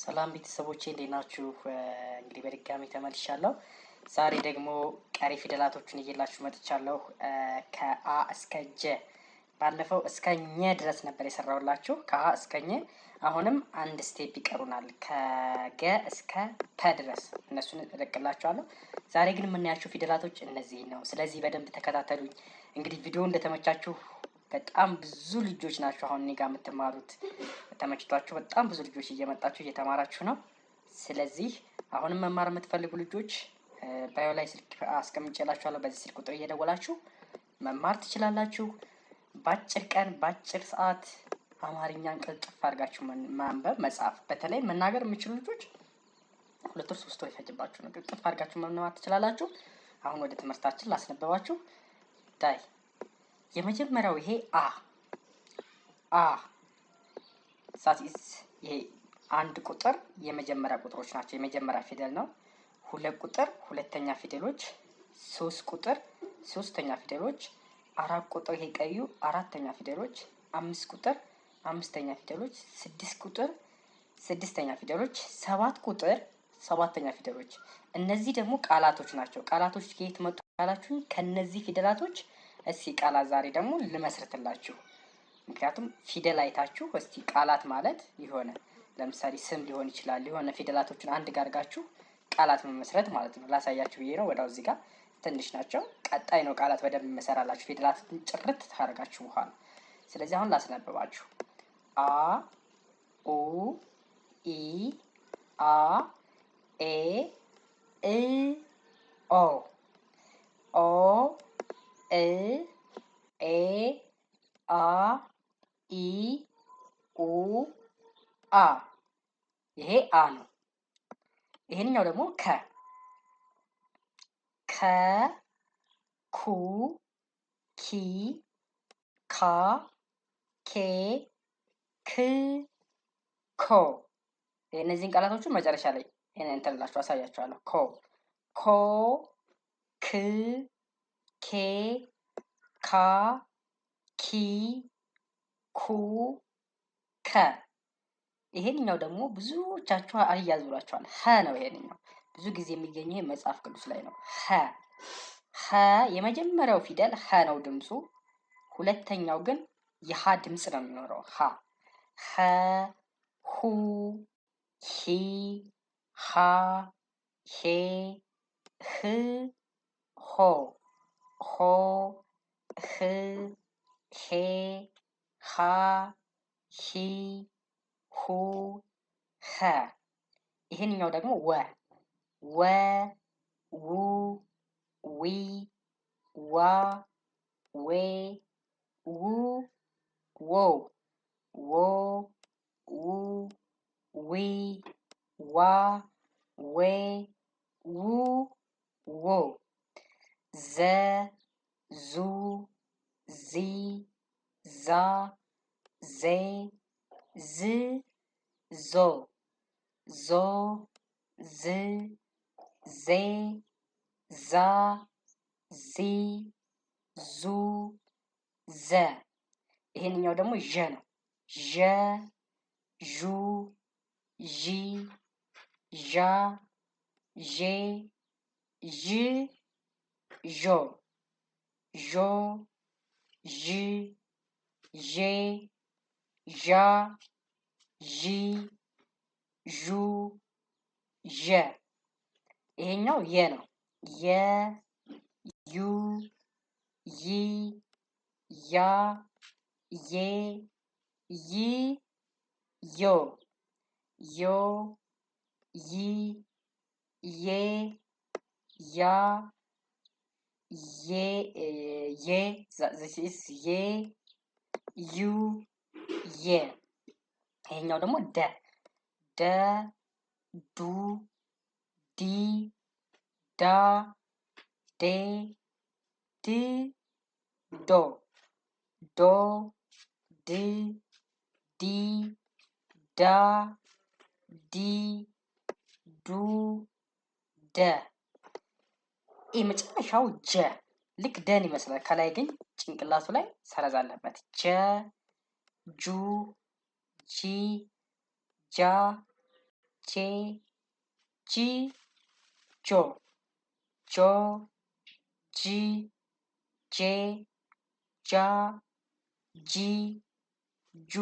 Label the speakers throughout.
Speaker 1: ሰላም ቤተሰቦቼ እንዴት ናችሁ? እንግዲህ በድጋሚ ተመልሻለሁ። ዛሬ ደግሞ ቀሪ ፊደላቶችን እየላችሁ መጥቻለሁ። ከአ እስከ ጀ ባለፈው እስከ ኘ ድረስ ነበር የሰራሁላችሁ። ከአ እስከ ኘ አሁንም አንድ ስቴፕ ይቀሩናል፣ ከገ እስከ ፐ ድረስ እነሱን እለቅላችኋለሁ። ዛሬ ግን የምናያቸው ፊደላቶች እነዚህ ነው። ስለዚህ በደንብ ተከታተሉኝ። እንግዲህ ቪዲዮ እንደተመቻችሁ በጣም ብዙ ልጆች ናቸው አሁን እኔ ጋር የምትማሩት። ተመችቷችሁ በጣም ብዙ ልጆች እየመጣችሁ እየተማራችሁ ነው። ስለዚህ አሁንም መማር የምትፈልጉ ልጆች ባዮ ላይ ስልክ አስቀምጬላችኋለሁ። በዚህ ስልክ ቁጥር እየደወላችሁ መማር ትችላላችሁ። በአጭር ቀን በአጭር ሰዓት አማርኛን ቅልጥፍ አድርጋችሁ ማንበብ መጻፍ፣ በተለይ መናገር የምችሉ ልጆች 2 ወር 3 ወር ይፈጅባችሁ ነው። ቅልጥፍ አድርጋችሁ መማር ትችላላችሁ። አሁን ወደ ትምህርታችን ላስነበባችሁ። ዳይ የመጀመሪያው ይሄ አ ሳቲስ ይሄ አንድ ቁጥር የመጀመሪያ ቁጥሮች ናቸው። የመጀመሪያ ፊደል ነው። 2 ቁጥር ሁለተኛ ፊደሎች፣ 3 ቁጥር ሶስተኛ ፊደሎች፣ 4 ቁጥር ይሄ ቀዩ አራተኛ ፊደሎች፣ 5 ቁጥር አምስተኛ ፊደሎች፣ 6 ቁጥር ስድስተኛ ፊደሎች፣ 7 ቁጥር ሰባተኛ ፊደሎች። እነዚህ ደግሞ ቃላቶች ናቸው። ቃላቶች ከየት መጡ ካላችሁኝ ከነዚህ ፊደላቶች እስኪ ቃላት ዛሬ ደግሞ ልመስርትላችሁ። ምክንያቱም ፊደል አይታችሁ እስቲ ቃላት ማለት የሆነ ለምሳሌ ስም ሊሆን ይችላል። የሆነ ፊደላቶችን አንድ ጋር አድርጋችሁ ቃላት መመስረት ማለት ነው። ላሳያችሁ ብዬ ነው። ወዳው እዚህ ጋር ትንሽ ናቸው። ቀጣይ ነው ቃላት በደንብ መሰራላችሁ ፊደላትን ጭርት ታደርጋችሁ በኋላ። ስለዚህ አሁን ላስነበባችሁ። አ ኡ ኢ አ ኤ እ ኦ ኦ እ ኤ አ ኢ ኡ አ ይሄ አ ነው። ይሄንኛው ደግሞ ከ ኩ ኪ ካ ኬ ክ ኮ። እነዚህን ቃላቶቹን መጨረሻ ላይ እንተላላችሁ አሳያችኋለሁ። ኮ ክ ኬ ካ ኪ ኩ ከ። ይሄንኛው ደግሞ ብዙዎቻችሁ አያዙላችኋል። ሀ ነው። ይሄንኛው ብዙ ጊዜ የሚገኘው መጽሐፍ ቅዱስ ላይ ነው። ሀ የመጀመሪያው ፊደል ሀ ነው ድምፁ። ሁለተኛው ግን የሀ ድምፅ ነው የሚኖረው። ሀ ሁ ሂ ሃ ሄ ህ ሆ ሆ ህ ሄ ሃ ሂ ሁ ኸ። ይሄንኛው ደግሞ ወ ው ዊ ዋ ዌ ው ዎ ዎ ው ዊ ዋ ዌ ው ዎ ዘ ዙ ዚ ዛ ዜ ዝ ዞ ዞ ዝ ዜ ዛ ዚ ዙ ዘ። ይሄንኛው ደግሞ ዠ ነው። ዠ ዡ ዢ ዣ ዤ ዥ ዦ ዦ ዥ ዤ ዣ ዢ ዡ ዠ። ይሄኛው የ ነው። የ ዩ ይ ያ ዬ ይ ዮ ዮ ይ ዬ ያ ዬ ዬ ዬ ዩ የ። ይሄኛው ደግሞ ደ ዱ ዲ ዳ ዴ ድ ዶ ዶ ድ ዲ ዳ ዲ ዱ ደ። የመጨረሻው ጀ ልክ ደን ይመስላል። ከላይ ግን ጭንቅላቱ ላይ ሰረዝ አለበት። ጀ ጁ ጂ ጃ ጄ ጂ ጆ ጆ ጂ ጄ ጃ ጂ ጁ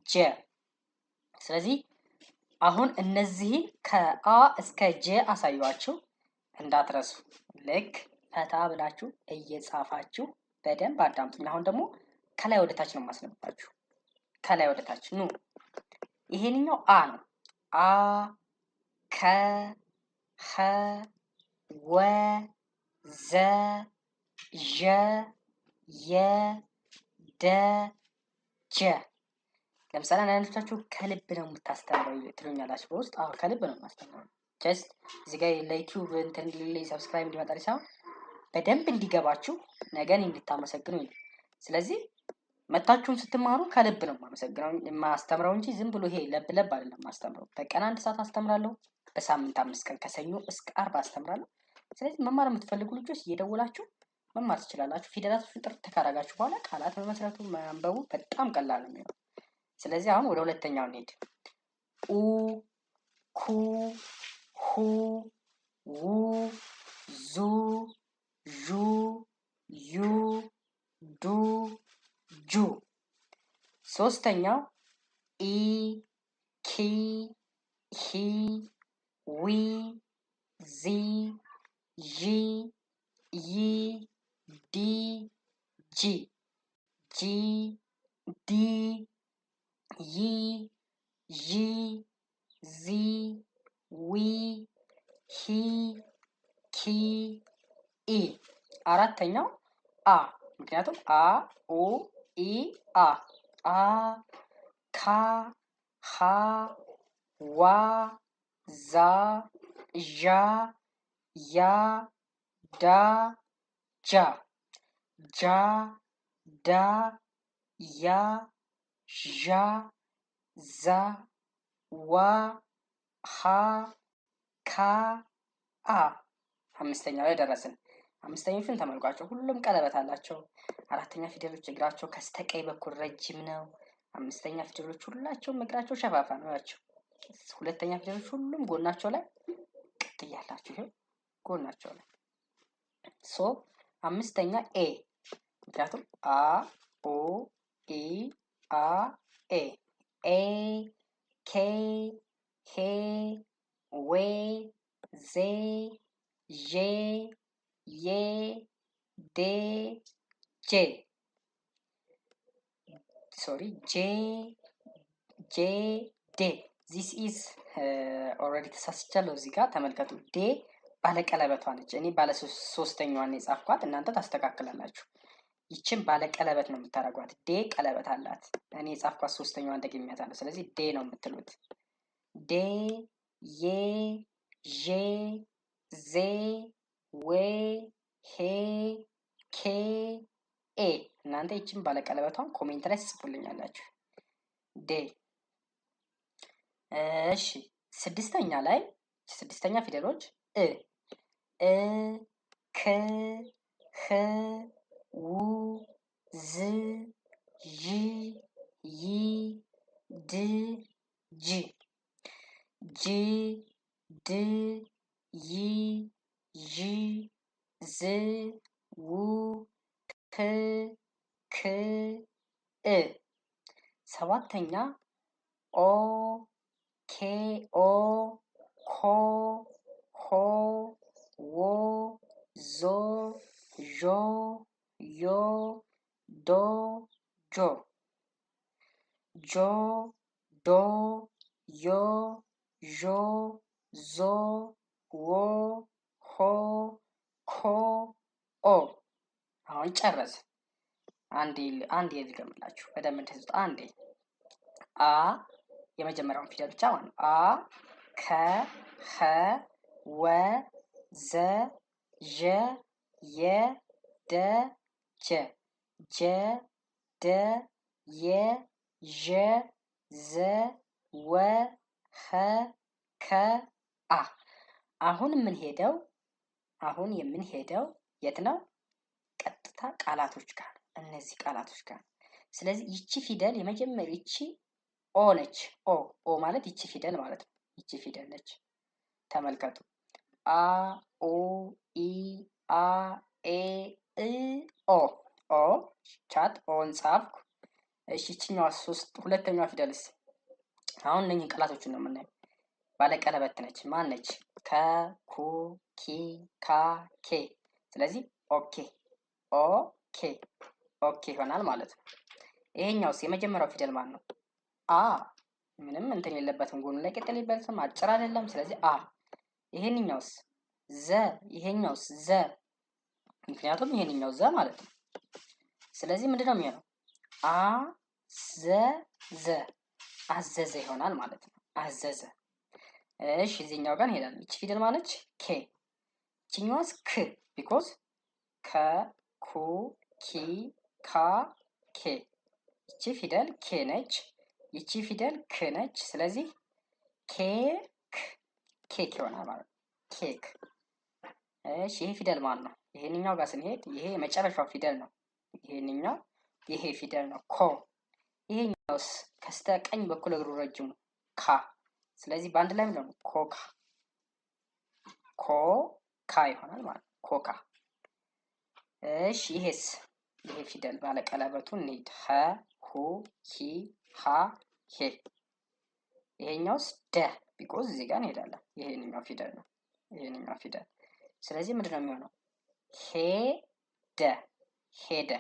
Speaker 1: ጀ። ስለዚህ አሁን እነዚህን ከአ እስከ ጀ አሳዩአችሁ እንዳትረሱ። ልክ ፈታ ብላችሁ እየጻፋችሁ በደንብ አዳምጡኝ። አሁን ደግሞ ከላይ ወደ ታች ነው የማስነባችሁ። ከላይ ወደ ታች ኑ። ይሄንኛው አ ነው። አ ከ ኸ ወ ዘ ዠ የ ደ ጀ። ለምሳሌ አንዳንዶቻችሁ ከልብ ነው የምታስተምረው ትሉኛላችሁ በውስጥ። አዎ ከልብ ነው የማስተምረው። ጀስት እዚህ ጋር ለዩቲዩብ እንትን ሰብስክራይብ እንዲመጣ ሳይሆን በደንብ እንዲገባችሁ ነገን እንድታመሰግኑኝ ነው። ስለዚህ መታችሁም ስትማሩ ከልብ ነው የማስተምረው እንጂ ዝም ብሎ ይሄ ለብ ለብ አይደለም የማስተምረው። በቀን 1 ሰዓት አስተምራለሁ። በሳምንት 5 ቀን ከሰኞ እስከ አርብ አስተምራለሁ። ስለዚህ መማር የምትፈልጉ ልጆች እየደወላችሁ መማር ትችላላችሁ። ፊደላቶችን ጥርት ካደረጋችሁ በኋላ ቃላት መመስረቱ ማንበቡ በጣም ቀላል ነው የሚሆነው። ስለዚህ አሁን ወደ ሁለተኛው እንሄድ። ኡ ኩ ሁ ው ዙ ዡ ዩ ዱ ጁ። ሶስተኛው ኢ ኪ ሂ ዊ ዚ ዢ ይ ዲ ጂ ጂ ዲ ይ ዢ ዚ ዊ ሂ ኪ ኢ። አራተኛው አ። ምክንያቱም አ ኡ ኢ አ። አ ካ ሀ ዋ ዛ ዣ ያ ዳ ጃ ጃ ዳ ያ ዣ ዛ ዋ ሀ ካ አ። አምስተኛው ላይ ደረስን። አምስተኞቹን ተመልኳቸው። ሁሉም ቀለበት አላቸው። አራተኛ ፊደሎች እግራቸው ከስተቀኝ በኩል ረጅም ነው። አምስተኛ ፊደሎች ሁላቸውም እግራቸው ሸፋፋ ነው ናቸው። ሁለተኛ ፊደሎች ሁሉም ጎናቸው ላይ ቅጥ ያላቸው ይሄ ጎናቸው ላይ። ሶ አምስተኛ ኤ። ምክንያቱም አ ኦ ኢ አ ኤ ኤ ኬ ሄ ዌ ዜ ዤ ዬ ዴ ጄ ጄ ጄ ዴ። ዚስ ኢዝ ኦልሬዲ ተሳስቻለሁ። እዚህ ጋር ተመልከቱ። ዴ ባለቀለበቷ ነች። እኔ ባለ ሶስተኛዋን የጻፍኳት፣ እናንተ ታስተካክላላችሁ። ይችን ባለቀለበት ነው የምታደርጓት። ዴ ቀለበት አላት። እኔ የጻፍኳት ሶስተኛዋን ደግሜያታለሁ። ስለዚህ ዴ ነው የምትሉት። ዴ ዬ ዤ ዜ ዌ ሄ ኬ ኤ። እናንተ ይችን ባለቀለበቷን ኮሜንት ላይ ጽፉልኛላችሁ። ዴ። እሺ ስድስተኛ ላይ ስድስተኛ ፊደሎች እ እ ክ ህ ው ዝ ዥ ይ ድ ጅ ጅ ድ ይ ዥ ዝ ው ክ ክ እ። ሰባተኛ ኦ ኬ ኦ ኮ ሆ ዎ ዞ ዦ ዮ ዶ ጆ ጆ ዶ ዮ ዦ ዞ ዎ ሆ ኮ ኦ። አሁን ጨረስ። አንዴ ልገምላችሁ በደንብ እንድትይዙት። አንዴ አ የመጀመሪያውን ፊደል ብቻ ማለት ነው። አ ከ ኸ ወ ዘ ዠ የ ደ ጀ ጀ ደ የ ዠ ዘ ወ ኸ ከ አ። አሁን የምንሄደው የት ነው? ቀጥታ ቃላቶች ጋር፣ እነዚህ ቃላቶች ጋር። ስለዚህ ይቺ ፊደል የመጀመሪያ ይቺ ኦ ነች። ኦ ማለት ይቺ ፊደል ማለት ነው። ይቺ ፊደል ነች። ተመልከቱ። አ ኦ ኢ አ ኤ እ ኦ ኦ ቻት ኦን ጻፍኩ። እሺ ይችኛዋ ሁለተኛዋ ፊደልስ? አሁን እነኝህን ቃላቶችን ነው የምናየው። ባለቀለበት ነች። ማን ነች? ከ ኩ ኪ ካ ኬ። ስለዚህ ኦኬ ኦኬ ኦኬ ይሆናል ማለት ነው። ይሄኛውስ የመጀመሪያው ፊደል ማን ነው? አ ምንም እንትን የለበትም። ጎኑ ላይ ቅጥል የለበትም። አጭር አይደለም። ስለዚህ አ። ይሄንኛውስ? ዘ። ይሄኛውስ? ዘ። ምክንያቱም ይሄንኛው ዘ ማለት ነው። ስለዚህ ምንድነው የሚሆነው? አ ዘ ዘ አዘዘ ይሆናል ማለት ነው። አዘዘ። እሺ እዚህኛው ጋር እንሄዳለን። እቺ ፊደል ማለች? ኬ። እቺኛዋስ? ክ ቢኮዝ ከ ኩ ኪ ካ ኬ። ይቺ ፊደል ኬ ነች። ይቺ ፊደል ክ ነች። ስለዚህ ኬክ ኬክ ይሆናል ማለት ነው። ኬክ። እሺ ይሄ ፊደል ማን ነው? ይሄንኛው ጋር ስንሄድ ይሄ የመጨረሻው ፊደል ነው። ይሄንኛው ይሄ ፊደል ነው። ኮ። ይሄኛውስ? ከስተ ቀኝ በኩል እግሩ ረጅሙ ካ። ስለዚህ በአንድ ላይ ምንድን ነው? ኮካ ኮካ ይሆናል ማለት ነው። ኮካ። እሺ ይሄስ? ይሄ ፊደል ባለቀለበቱ እንሂድ። ሀ ሁ ሂ ሃ ሄ። ይሄኛውስ? ደ ቢኮዝ እዚህ ጋር እንሄዳለን። ይሄንኛው ፊደል ነው። ይሄንኛው ፊደል። ስለዚህ ምንድን ነው የሚሆነው? ሄደ ሄደ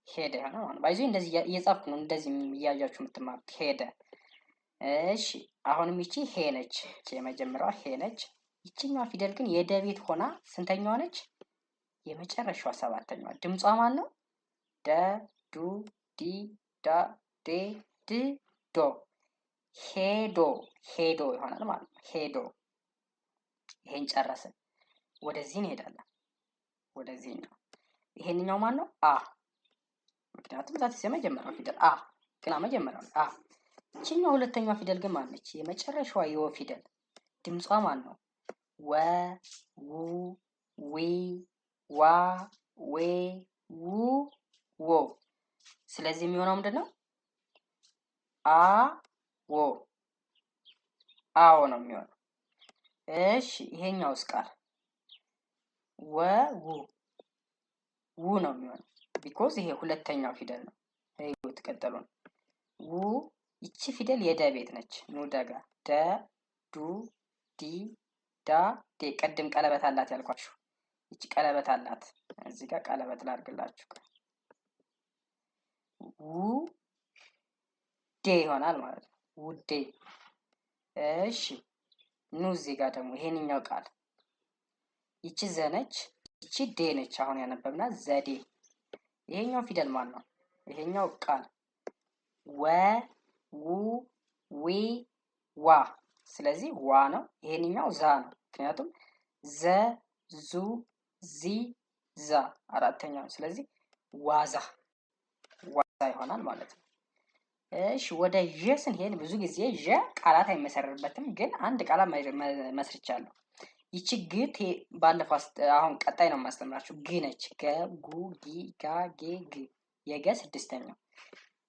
Speaker 1: ሄደ ይሆናል ማለት ነው። ባይዞ እንደዚህ እየጻፍኩ ነው። እንደዚህ እያያችሁ የምትማሩት ሄደ። እሺ አሁንም ይቺ ሄ ነች። የመጀመሪያዋ ሄ ነች። ይችኛዋ ፊደል ግን የደ ቤት ሆና ስንተኛዋ ነች? የመጨረሻዋ ሰባተኛዋ። ድምጿ ማን ነው? ደ ዱ ዲ ዳ ዴ ድ ዶ። ሄዶ ሄዶ ይሆናል ማለት ነው። ሄዶ። ይሄን ጨረስን። ወደዚህ እንሄዳለን። ወደዚህ ነው። ይሄንኛው ማን ነው? አ። ምክንያቱም ዛት የመጀመሪያው ፊደል አ ግን መጀመሪያው አ። ይችኛው ሁለተኛዋ ፊደል ግን ማን ነች? የመጨረሻዋ የወ ፊደል። ድምጿ ማን ነው? ወ ው ዊ ዋ ዌ ው ዎ። ስለዚህ የሚሆነው ምንድን ነው? አ ዎ አዎ ነው የሚሆነው። እሺ ይሄኛውስ ቃል? ወ ው ው ነው የሚሆነው ቢኮዝ ይሄ ሁለተኛው ፊደል ነው። ይሄው ተቀጠሉ ነው። ው ይቺ ፊደል የደ ቤት ነች። ኑ ደጋ ደ ዱ ዲ ዳ ዴ። ቅድም ቀለበት አላት ያልኳችሁ ይቺ ቀለበት አላት። እዚህ ጋር ቀለበት ላድርግላችሁ። ው ዴ ይሆናል ማለት ነው። ውዴ። እሺ ኑ እዚህ ጋር ደግሞ ይሄንኛው ቃል ይቺ ዘ ነች። ይቺ ዴ ነች። አሁን ያነበብናት ዘዴ። ይሄኛው ፊደል ማን ነው? ይሄኛው ቃል ወ ው ዊ ዋ። ስለዚህ ዋ ነው። ይሄንኛው ዛ ነው። ምክንያቱም ዘ ዙ ዚ ዛ አራተኛው ነው። ስለዚህ ዋዛ ዋዛ ይሆናል ማለት ነው። እሺ ወደ ዠ ስንሄድ ብዙ ጊዜ ዠ ቃላት አይመሰርበትም፣ ግን አንድ ቃላት መስርቻለሁ። ይቺ ግ ባለፈው አሁን ቀጣይ ነው የማስተምራችሁ። ግ ነች። ገ ጉ ጊ ጋ ጌ ግ። የገ ስድስተኛው።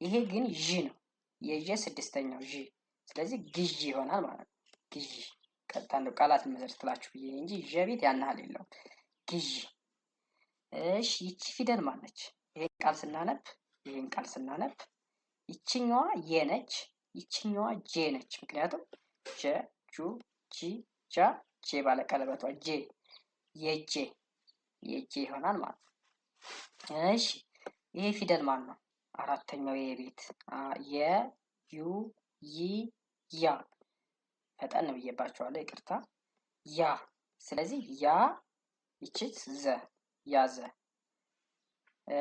Speaker 1: ይሄ ግን ዥ ነው። የዠ ስድስተኛው ዥ። ስለዚህ ግዥ ይሆናል ማለት ነው። ግዥ። ቀጥታ እንደው ቃላት መሰርትላችሁ ብዬ እንጂ ዠ ቤት ያን ያህል የለውም። ግዥ። እሺ ይቺ ፊደል ማነች? ይሄን ቃል ስናነብ ይችኛዋ የ ነች። ይችኛዋ ጄ ነች። ምክንያቱም ጀ ጁ ጂ ጃ ጄ ባለ ቀለበቷ ጄ የጄ ይሆናል ማለት ነው። እሺ ይሄ ፊደል ማን ነው? አራተኛው የቤት የ ዩ ይ ያ። ፈጠን ብዬባቸዋለሁ፣ ይቅርታ። ያ። ስለዚህ ያ ይችት ዘ ያዘ።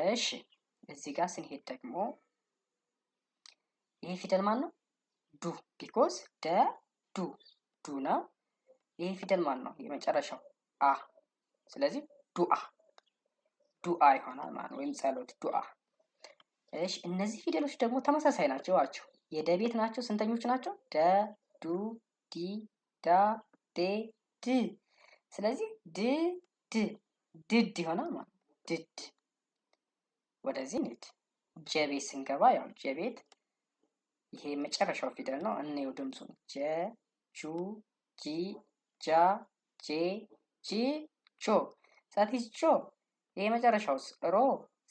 Speaker 1: እሺ እዚህ ጋር ስንሄድ ደግሞ ይሄ ፊደል ማን ነው? ዱ ቢኮዝ ደ ዱ ዱ ነው። ይሄ ፊደል ማን ነው? የመጨረሻው አ። ስለዚህ ዱአ ዱአ ይሆናል ማለት ነው፣ ወይም ጸሎት ዱአ። እሺ እነዚህ ፊደሎች ደግሞ ተመሳሳይ ናቸው። ዋቸው የደ ቤት ናቸው። ስንተኞች ናቸው? ደ ዱ ዲ ዳ ዴ ድ። ስለዚህ ድ ድ ድድ ይሆናል ማለት ነው። ድድ። ወደዚህ እንሂድ። ጀ ቤት ስንገባ ያው ጀ ቤት ይሄ የመጨረሻው ፊደል ነው። እንየው ድምፁን። ጀ ጁ ጂ ጃ ጄ ጂ ጆ ዛቲስ ጆ። ይሄ መጨረሻውስ ሮ።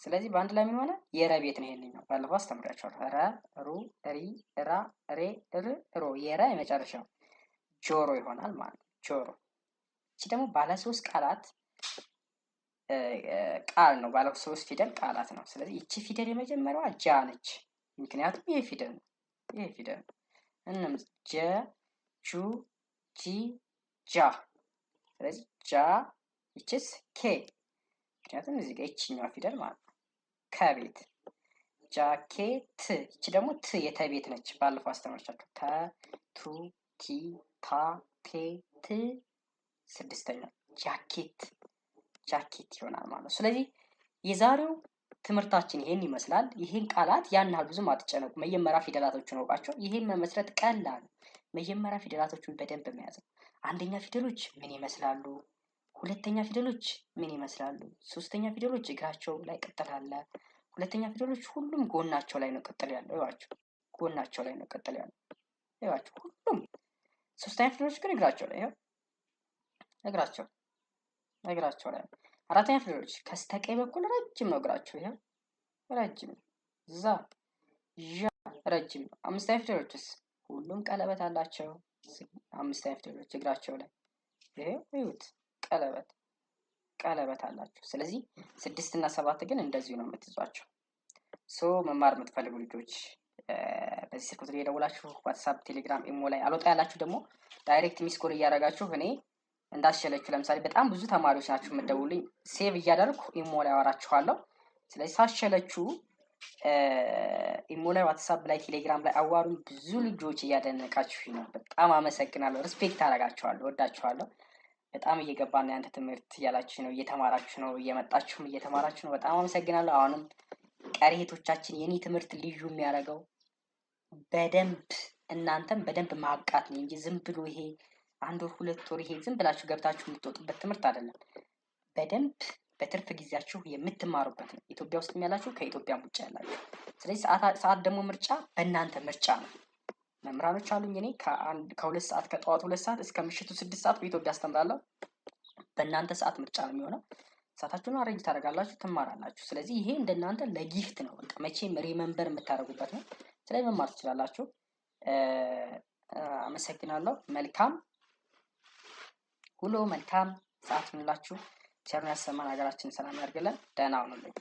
Speaker 1: ስለዚህ በአንድ ላይ ምን ሆነ? የረ ቤት ነው። ይሄንኛው ባለፈው አስተምራችኋለሁ። ረ ሩ ሪ ራ ሬ ር ሮ የረ የመጨረሻው ጆሮ ይሆናል ማለት ነው። ጆሮ። እቺ ደግሞ ባለ 3 ቃላት ቃል ነው። ባለ 3 ፊደል ቃላት ነው። ስለዚህ እቺ ፊደል የመጀመሪያዋ ጃ ነች። ምክንያቱም ይሄ ፊደል ነው። ይሄ ፊደል ነው። እንም ጀ ጁ ጂ ጃ። ስለዚህ ጃ። ይችስ ኬ። ምክንያቱም እዚህ ጋር ይችኛዋ ፊደል ማለት ነው። ከቤት ጃኬት። ይቺ ደግሞ ት የተቤት ነች። ባለፈው አስተምራችኋለሁ። ተ ቱ ቲ ታ ቴ ት ስድስተኛ ጃኬት። ጃኬት ይሆናል ማለት ነው። ስለዚህ የዛሬው ትምህርታችን ይሄን ይመስላል። ይሄን ቃላት ያን ያህል ብዙም አትጨነቁ። መጀመሪያ ፊደላቶቹን አውቃቸው። ይሄን መመስረት ቀላል። መጀመሪያ ፊደላቶቹን በደንብ መያዝ ነው። አንደኛ ፊደሎች ምን ይመስላሉ? ሁለተኛ ፊደሎች ምን ይመስላሉ? ሶስተኛ ፊደሎች እግራቸው ላይ ቅጥል አለ። ሁለተኛ ፊደሎች ሁሉም ጎናቸው ላይ ነው ቅጥል ያለው። ይዋቸው ጎናቸው ላይ ነው ቅጥል ያለው። ይዋቸው ሁሉም። ሶስተኛ ፊደሎች ግን እግራቸው ላይ ይሄው እግራቸው ላይ። አራተኛ ፊደሎች ከስተቀኝ በኩል ረጅም ነው እግራቸው። ይሄው ረጅም ነው። ዛ ዣ ረጅም ነው። አምስተኛ ፊደሎችስ ሁሉም ቀለበት አላቸው። አምስተኛ ፊደሎች እግራቸው ላይ ይሄው እዩት፣ ቀለበት አላቸው። ስለዚህ 6 እና 7 ግን እንደዚሁ ነው የምትይዟቸው። መማር የምትፈልጉ ልጆች በዚህ ስልክ ቁጥር እየደወላችሁ ዋትስአፕ፣ ቴሌግራም፣ ኢሞ ላይ አልወጣ ያላችሁ ደግሞ ዳይሬክት ሚስ ኮል እያደረጋችሁ እኔ እንዳስሸለችሁ። ለምሳሌ በጣም ብዙ ተማሪዎች ናችሁ የምትደውሉልኝ፣ ሴቭ እያደረግኩ ኢሞ ላይ አወራችኋለሁ። ስለዚህ ሳሸለችሁ ኢሞ ላይ፣ ዋትስአፕ ላይ፣ ቴሌግራም ላይ አዋሩኝ። ብዙ ልጆች እያደነቃችሁ ነው። በጣም አመሰግናለሁ። ሪስፔክት አደርጋችኋለሁ፣ ወዳችኋለሁ። በጣም እየገባ ነው ያንተ ትምህርት እያላችሁ ነው፣ እየተማራችሁ ነው፣ እየመጣችሁም እየተማራችሁ ነው። በጣም አመሰግናለሁ። አሁንም ቀሪ እህቶቻችን የኔ ትምህርት ልዩ የሚያደርገው በደንብ እናንተም በደንብ ማብቃት ነው እንጂ ዝም ብሎ ይሄ 1 ወር 2 ወር ይሄ ዝም ብላችሁ ገብታችሁ የምትወጡበት ትምህርት አይደለም። በደንብ በትርፍ ጊዜያችሁ የምትማሩበት ነው። ኢትዮጵያ ውስጥ ያላችሁ ከኢትዮጵያ ውጭ ያላችሁ። ስለዚህ ሰዓት ደግሞ ምርጫ በእናንተ ምርጫ ነው። መምህራኖች አሉኝ እኔ ከ2 ሰዓት ከጠዋቱ 2 ሰዓት እስከ ምሽቱ 6 ሰዓት በኢትዮጵያ አስተምራለሁ። በእናንተ ሰዓት ምርጫ ነው የሚሆነው። ሰዓታችሁን አሬንጅ ታደርጋላችሁ፣ ትማራላችሁ። ስለዚህ ይሄ እንደናንተ ለጊፍት ነው። በቃ መቼም ሪመምበር የምታደርጉበት ነው። ስለዚህ መማር ትችላላችሁ። አመሰግናለሁ። መልካም ውሎ፣ መልካም ሰዓት ሁላችሁ። ቸሩን ያሰማን፣ ሀገራችን ሰላም ያድርግልን። ደህና ሁኑልኝ።